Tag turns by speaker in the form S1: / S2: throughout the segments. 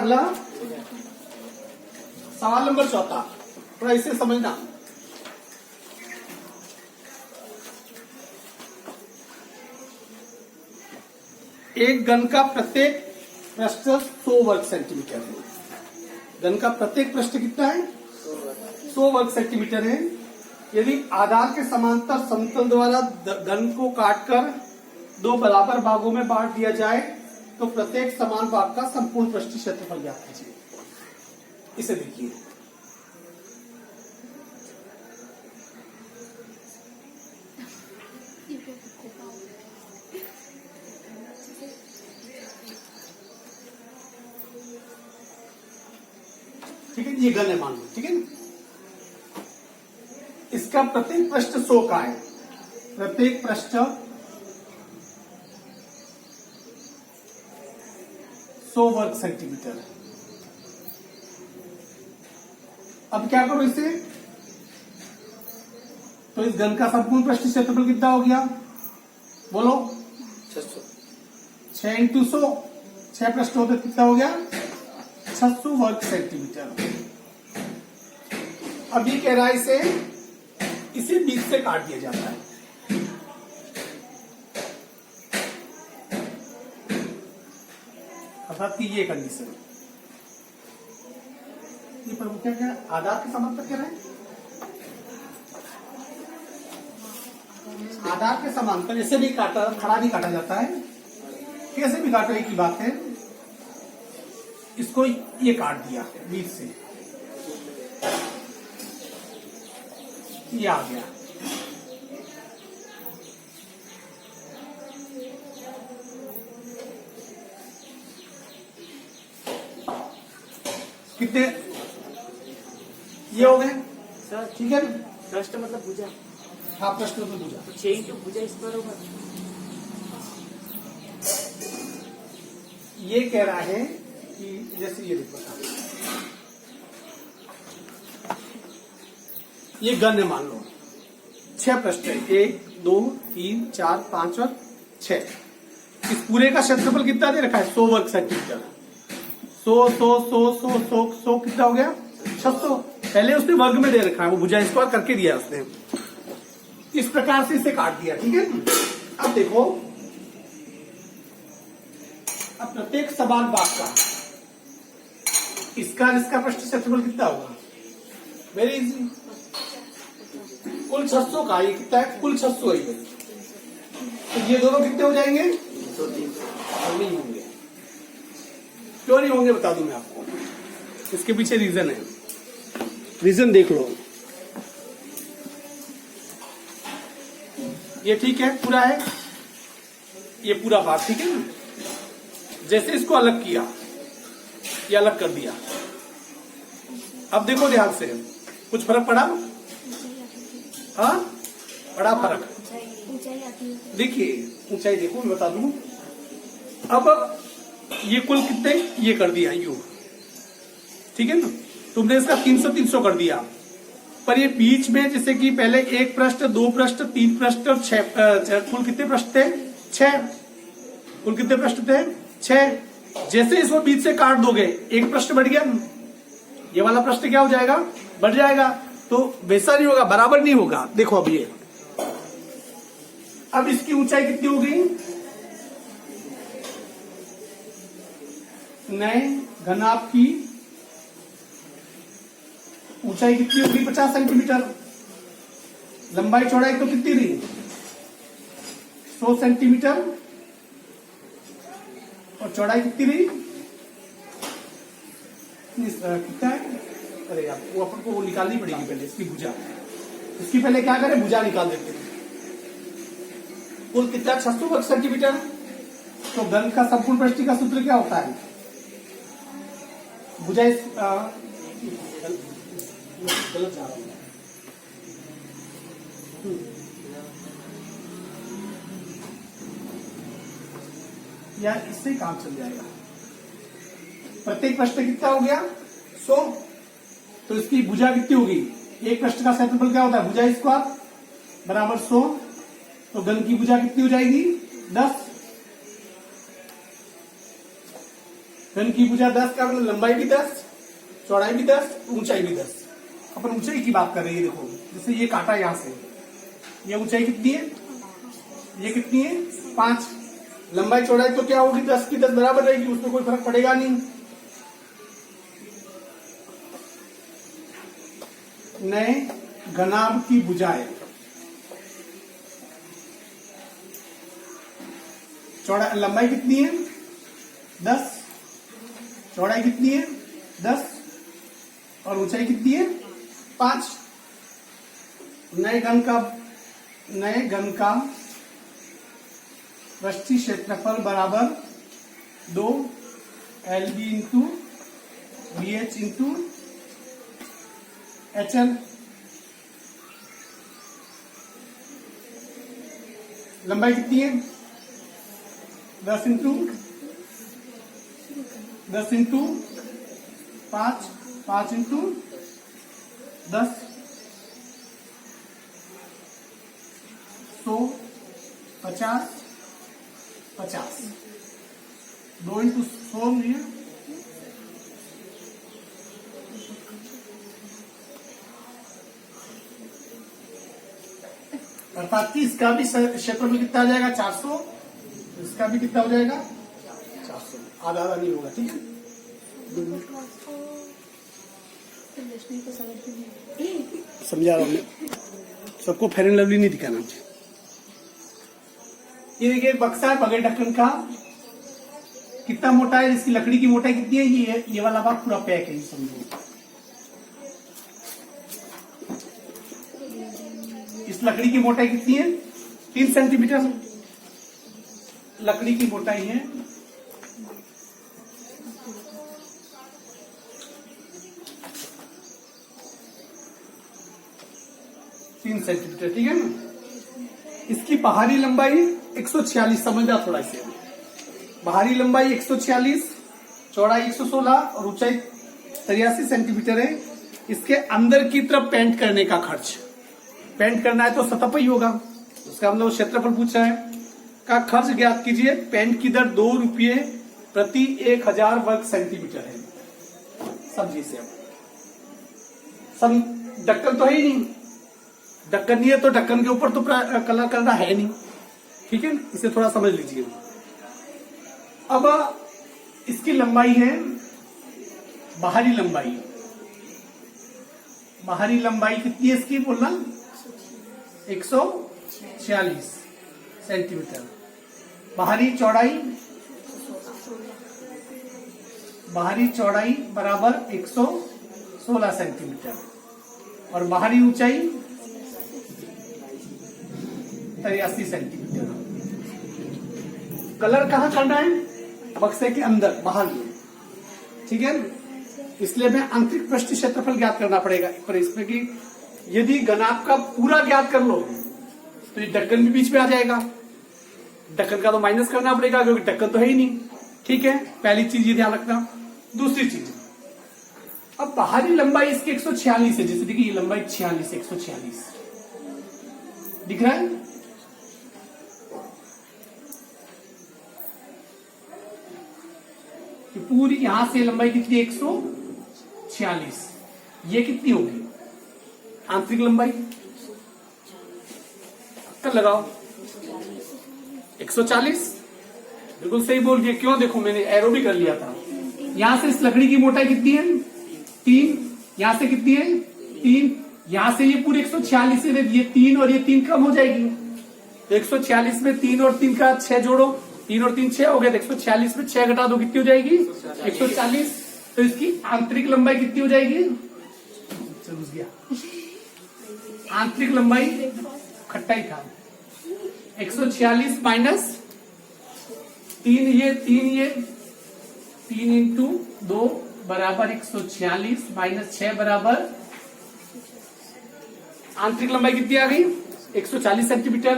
S1: अगला सवाल नंबर 4, थोड़ा इसे समझना। एक घन का प्रत्येक पृष्ठ 100 वर्ग सेंटीमीटर है। घन का प्रत्येक पृष्ठ कितना है? 100 वर्ग सेंटीमीटर है। यदि आधार के समांतर समतल द्वारा घन को काटकर 2 बराबर भागों में बांट दिया जाए तो प्रत्येक समान भाग का संपूर्ण पृष्ठ क्षेत्रफल ज्ञात कीजिए। इसे देखिए, ठीक है, ये घन है मान लो, ठीक है ना। इसका प्रत्येक पृष्ठ 100 का है, प्रत्येक पृष्ठ 100 वर्ग सेंटीमीटर। अब क्या करो इसे, तो इस घन का संपूर्ण पृष्ठ क्षेत्रफल कितना हो गया? बोलो 600। 6 इंटू 100, 6 पृष्ठ होते कितना हो गया? 600 वर्ग सेंटीमीटर। अब ये कह रहा है इसे बीच से काट दिया जाता है। अर्थात कि ये कंडीशन, ये पर क्या क्या आधार के समांतर कह रहे हैं? आधार के समांतर ऐसे भी काटा, खड़ा भी काटा जाता है, कैसे भी काटो एक ही बात है। इसको ये काट दिया बीच से, ये आ गया। कितने ये हो गए
S2: सर?
S1: ठीक है,
S2: पृष्ठ मतलब भुजा।
S1: हाँ, प्रश्न तो भुजा।
S2: तो 6 इंटू भुजा इस पर होगा।
S1: ये कह रहा है कि जैसे ये देखो, ये घन है मान लो, 6 पृष्ठ है, 1 2 3 4 5 और 6। इस पूरे का क्षेत्रफल कितना दे रखा है? 100 वर्ग सेंटीमीटर। 100 कितना हो गया? 600। पहले उसने वर्ग में दे रखा है, वो भुजा स्क्वायर करके दिया उसने। इस प्रकार से इसे काट दिया, ठीक है। अब देखो, अब प्रत्येक समान भाग का इसका पृष्ठ क्षेत्रफल कितना होगा? वेरी इजी, कुल 600 का ये कितना है? कुल 600 है। तो ये दोनों कितने हो जाएंगे? 203। नहीं होंगे। क्यों नहीं होंगे बता दूं मैं आपको, इसके पीछे रीजन है। रीजन देख लो, ये ठीक है, पूरा है, ये पूरा भाग ठीक है ना। जैसे इसको अलग किया, ये अलग कर दिया। अब देखो ध्यान से, कुछ फर्क पड़ा? हाँ, बड़ा फर्क। देखिए ऊंचाई देखो, मैं बता दूं। अब ये कुल कितने ये कर दिया यू, ठीक है ना। तुमने इसका 300 कर दिया, पर ये बीच में जैसे कि पहले 1 पृष्ठ 2 पृष्ठ 3 पृष्ठ और 6, कुल कितने पृष्ठ थे? 6। कुल कितने पृष्ठ थे? 6। जैसे इसको बीच से काट दोगे, 1 पृष्ठ बढ़ गया, ये वाला पृष्ठ क्या हो जाएगा? बढ़ जाएगा। तो वैसा नहीं होगा, बराबर नहीं होगा। देखो अब ये, अब इसकी ऊंचाई कितनी होगी? नए घनाभ की ऊंचाई कितनी होगी? 50 सेंटीमीटर। लंबाई चौड़ाई तो कितनी रही? 100 सेंटीमीटर। और चौड़ाई कितनी रही? कितना है? अरे यार, वो अपन को वो निकालनी पड़ेगी पहले, इसकी भुजा। इसकी पहले क्या करें? भुजा निकाल देते हैं। कुल कितना? 600 वर्ग सेंटीमीटर। तो घन का संपूर्ण पृष्ठ का सूत्र क्या होता है? भुजा गलत जा रहा हूं, या इससे काम चल जाएगा। प्रत्येक पृष्ठ कितना हो गया? 100। तो इसकी भुजा कितनी होगी? एक पृष्ठ का क्षेत्रफल क्या होता है? भुजा स्क्वायर बराबर 100। तो घन की भुजा कितनी हो जाएगी? 10। घन की भुजा 10 का मतलब लंबाई भी 10, चौड़ाई भी 10, ऊंचाई भी 10। अपन ऊंचाई की बात कर रहे हैं। ये देखो, जैसे ये काटा यहां से, ये ऊंचाई कितनी है, ये कितनी है 5। लंबाई चौड़ाई तो क्या होगी 10 की 10 बराबर रहेगी, उसमें कोई फर्क पड़ेगा नहीं। नए घनाभ की भुजाएं, चौड़ाई लंबाई कितनी है 10, चौड़ाई कितनी है 10 और ऊंचाई कितनी है 5। नए घन का पृष्ठीय क्षेत्रफल बराबर 2 LB into BH into HL। लंबाई कितनी है 10 इंटू 5, 5 इंटू 10, 100, 50, 50, 2 इंटू 100 नहीं है, अर्थात कि इसका भी क्षेत्रफल कितना आ जाएगा 400, इसका भी कितना हो जाएगा 400, आधा आधा नहीं होगा। ठीक है, समझा रहा हूँ, सबको फेयर एंड लवली नहीं दिखाना चाहिए। ये देखिए बक्सा है बगैर ढक्कन का, कितना मोटा है, इसकी लकड़ी की मोटाई कितनी है, ये वाला भाग पूरा पैक है, समझो। इस लकड़ी की मोटाई कितनी है 3 सेंटीमीटर लकड़ी की मोटाई है। सेंटीमीटर, ठीक है ना। इसकी बाहरी लंबाई 146, समझना थोड़ा इसे। बाहरी लंबाई 146, चौड़ाई 116 और ऊंचाई 83 सेंटीमीटर है। इसके अंदर की तरफ पेंट करने का खर्च, पेंट करना है तो सतह पर ही होगा, उसका मतलब क्षेत्रफल पूछा है, का खर्च ज्ञात कीजिए। पेंट की दर 2 रुपये प्रति 1000 वर्ग सेंटीमीटर है। समझिए से सब ढक्कन तो है ही नहीं, ढक्कन नहीं है तो ढक्कन के ऊपर तो कलर करना है नहीं, ठीक है, इसे थोड़ा समझ लीजिए। अब इसकी लंबाई है, बाहरी लंबाई कितनी है इसकी बोलना 146 सेंटीमीटर। बाहरी चौड़ाई बराबर 116 सेंटीमीटर और बाहरी ऊंचाई 83 सेंटीमीटर। कलर कहाँ करना है, बक्से के अंदर, बाहर में, ठीक है। इसलिए मैं आंतरिक पृष्ठीय क्षेत्रफल ज्ञात करना पड़ेगा। पर इसमें कि यदि घनाभ का पूरा ज्ञात कर लो तो ये ढक्कन भी बीच में आ जाएगा, ढक्कन का तो माइनस करना पड़ेगा क्योंकि ढक्कन तो है ही नहीं, ठीक है। पहली चीज ये ध्यान रखना। दूसरी चीज, अब बाहरी लंबाई इसकी 146 है, जैसे देखिए ये लंबाई 46, 146 दिख रहा है। कि पूरी यहां से लंबाई कितनी 146, ये कितनी होगी आंतरिक लंबाई, कर लगाओ 140, बिल्कुल सही बोल दिया। क्यों, देखो मैंने एरो भी कर लिया था। यहां से इस लकड़ी की मोटाई कितनी है 3, यहां से कितनी है 3, यहां से ये पूरी 146 है, ये 3 और ये 3 कम हो जाएगी। तो 146 में 3 और 3 का 6 जोड़ो, 3 और 3 6 हो गया, 146 में 6 घटा दो, कितनी हो जाएगी 140। तो इसकी आंतरिक लंबाई कितनी हो जाएगी, समझ गया, आंतरिक लंबाई खट्टाई था 146 माइनस 3 ये 3 इंटू 2 बराबर 146 माइनस 6 बराबर, आंतरिक लंबाई कितनी आ गई 140 सेंटीमीटर।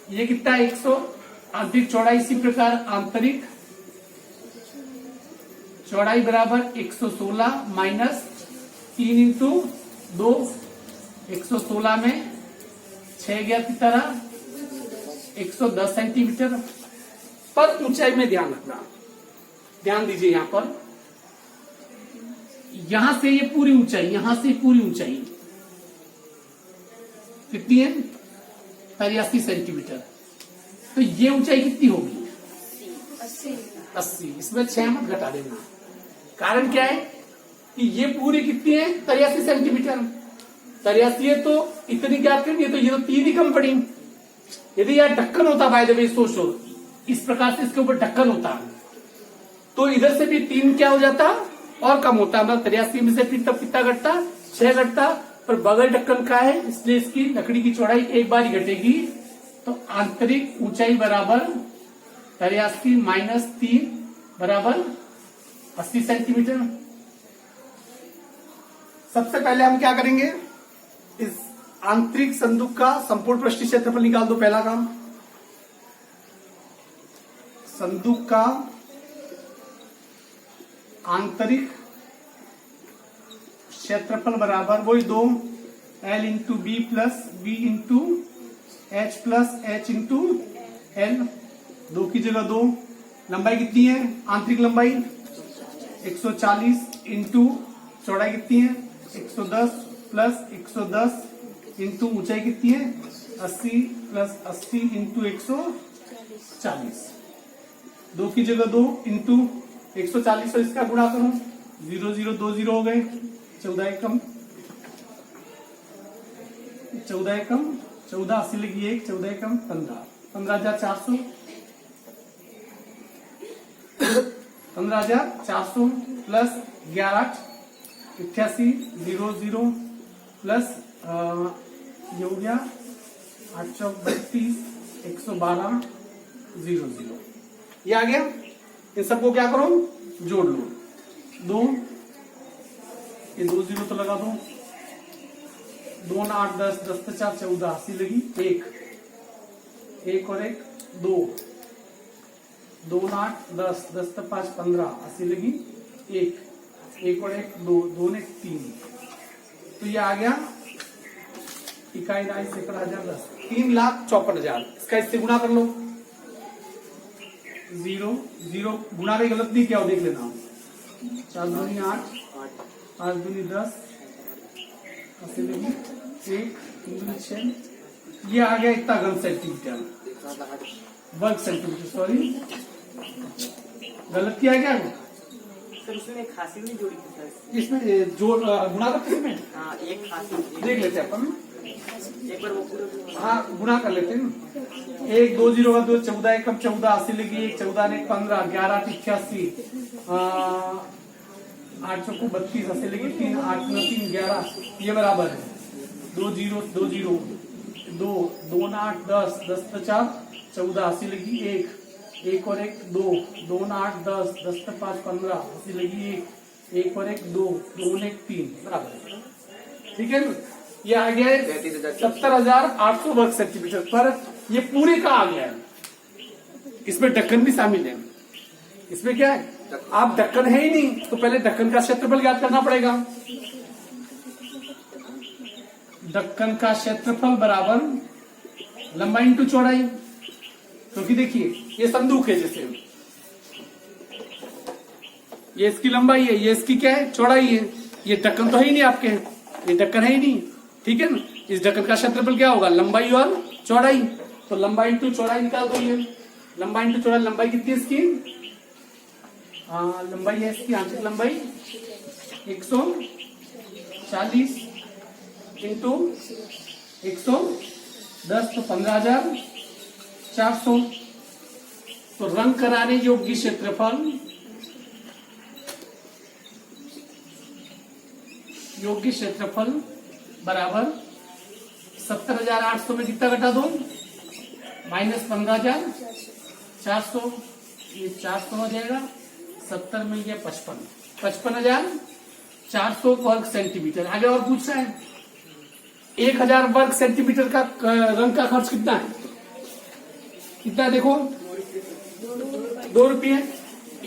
S1: ये कितना है 100, आंतरिक चौड़ाई इसी प्रकार, आंतरिक चौड़ाई बराबर 116 माइनस 3 इंटू 2, 116 में 6 गया की तरह 110 सेंटीमीटर। पर ऊंचाई में ध्यान रखना,
S3: ध्यान दीजिए यहां पर, यहां से ये पूरी ऊंचाई, यहां से पूरी ऊंचाई कितनी है? 83 सेंटीमीटर। तो ये ऊंचाई कितनी होगी? 80। इसमें 6 मत घटा देना। कारण क्या है कि ये पूरी कितनी है? 83 सेंटीमीटर। 83 है तो इतनी ज्ञात करनी है, तो ये तो 3 ही कम पड़ी। यदि यार ढक्कन होता, बाय द वे सोचो, इस प्रकार से इसके ऊपर ढक्कन होता तो इधर से भी 3 क्या हो जाता और कम होता। मतलब 83 में से फिर तब कितना घटता? 6 घटता। पर बगल ढक्कन का है, इसलिए इसकी लकड़ी की चौड़ाई एक बार ही घटेगी। तो आंतरिक ऊंचाई बराबर 83 माइनस 3 बराबर 80 सेंटीमीटर।
S1: सबसे पहले हम क्या करेंगे, इस आंतरिक संदूक का संपूर्ण पृष्ठीय क्षेत्रफल निकाल दो। पहला काम, संदूक का आंतरिक क्षेत्रफल बराबर वही 2 L into b plus b into h plus h into l. 2 की जगह 2। लंबाई कितनी है? आंतरिक लंबाई 140 इंटू चौड़ाई कितनी है? 110 प्लस 110 इंटू ऊंचाई कितनी है? 80 प्लस 80 इंटू 140। 2 की जगह 2 इंटू 140 और इसका गुणा करो। 0 0 2 0 हो गए। 14 एकम 14 एकम 14 80 लगी 1। 14 एकम 15 15,400 15,400 प्लस 11 88 0 0 प्लस ये हो गया 832 112 0 0। ये आ गया। इन सबको क्या करो? जोड़ लो। 2 ये 2 0 तो लगा दो। 2 8 10 10 4 14 80 लगी 1 1 और 1 2 2 8 10 10 5 15 80 लगी 1 1 और 1 2 2 ने 3। तो ये आ गया इकाई राय सैकड़ा हजार 10 3,54,000। इसका इससे गुणा कर लो। 0 0 गुणा में गलत नहीं किया हो, देख लेना। 4 दूनी 8 5 दूनी 10 80 लगी 1 3 दूनी 6। ये आ गया इतना घन सेंटीमीटर, वर्ग सेंटीमीटर। सॉरी गलत किया है क्या?
S2: सर इसमें एक खांसी भी जोड़ी थी सर।
S1: इसमें जोड़ गुणा करते हैं।
S2: हाँ एक खांसी
S1: देख लेते हैं अपन।
S2: एक बार वो पूरा
S1: हाँ गुणा कर लेते हैं। 1 2 0 2 14 एकम 14 80 लगी 1 14 ने 15 11 88 8 चौको 32 80 लगी 3 8 9 3 11। ये बराबर है 2 0 2 0 2 2 8 10 10 4 14 80 लगी 1 1 और 1 2 2 8 10 10 5 15 80 लगी 1 1 और 1 2 2 1 3 बराबर। ठीक है ना? ये आ गया है 70,800 वर्ग सेंटीमीटर। पर ये पूरे का आ गया है। इसमें ढक्कन भी शामिल है। इसमें क्या है? आप ढक्कन है ही नहीं तो पहले ढक्कन का क्षेत्रफल ज्ञात करना पड़ेगा। ढक्कन का क्षेत्रफल बराबर लंबाई इंटू चौड़ाई। क्योंकि देखिए ये संदूक है, जैसे ये इसकी लंबाई है, ये इसकी क्या है? चौड़ाई है। ये ढक्कन तो है ही नहीं आपके, ये ढक्कन है ही नहीं। ठीक है ना? इस ढक्कन का क्षेत्रफल क्या होगा? लंबाई और चौड़ाई। तो लंबाई इंटू चौड़ाई निकाल दो। ये लंबाई इंटू चौड़ाई, लंबाई कितनी है इसकी? लंबाई है इसकी आंतरिक लंबाई 140 इंटू 110 तो 15,400। तो रंग कराने योग्य क्षेत्रफल बराबर 70,800 में कितना घटा दो? माइनस 15,400। ये 400 हो जाएगा। 70 मिल गया 55 55,400 वर्ग सेंटीमीटर। आगे और पूछ रहा है 1,000 वर्ग सेंटीमीटर का रंग का खर्च कितना है? कितना है देखो? 2 रुपये।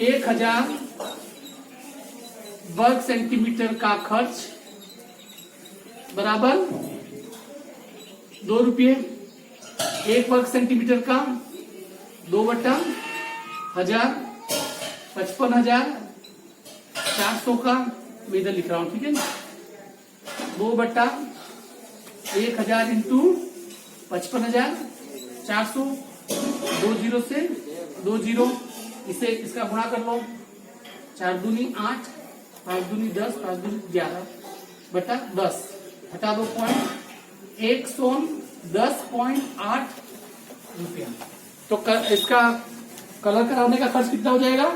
S1: 1,000 वर्ग सेंटीमीटर का खर्च बराबर 2 रुपये। 1 वर्ग सेंटीमीटर का 2/1000
S3: 55,400 का मैं इधर लिख रहा हूं, ठीक है ना, 2/1000 इंटू 55,400, 2 जीरो से 2 जीरो, इसे इसका गुणा कर लो, 4 दूनी 8, 5 दूनी 10, 5 दूनी 11/10, हटा दो पॉइंट, 110.8 रुपया। तो इसका कलर कराने का खर्च कितना हो जाएगा?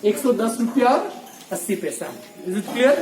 S3: 110 रुपया और 80 पैसा। Is it clear?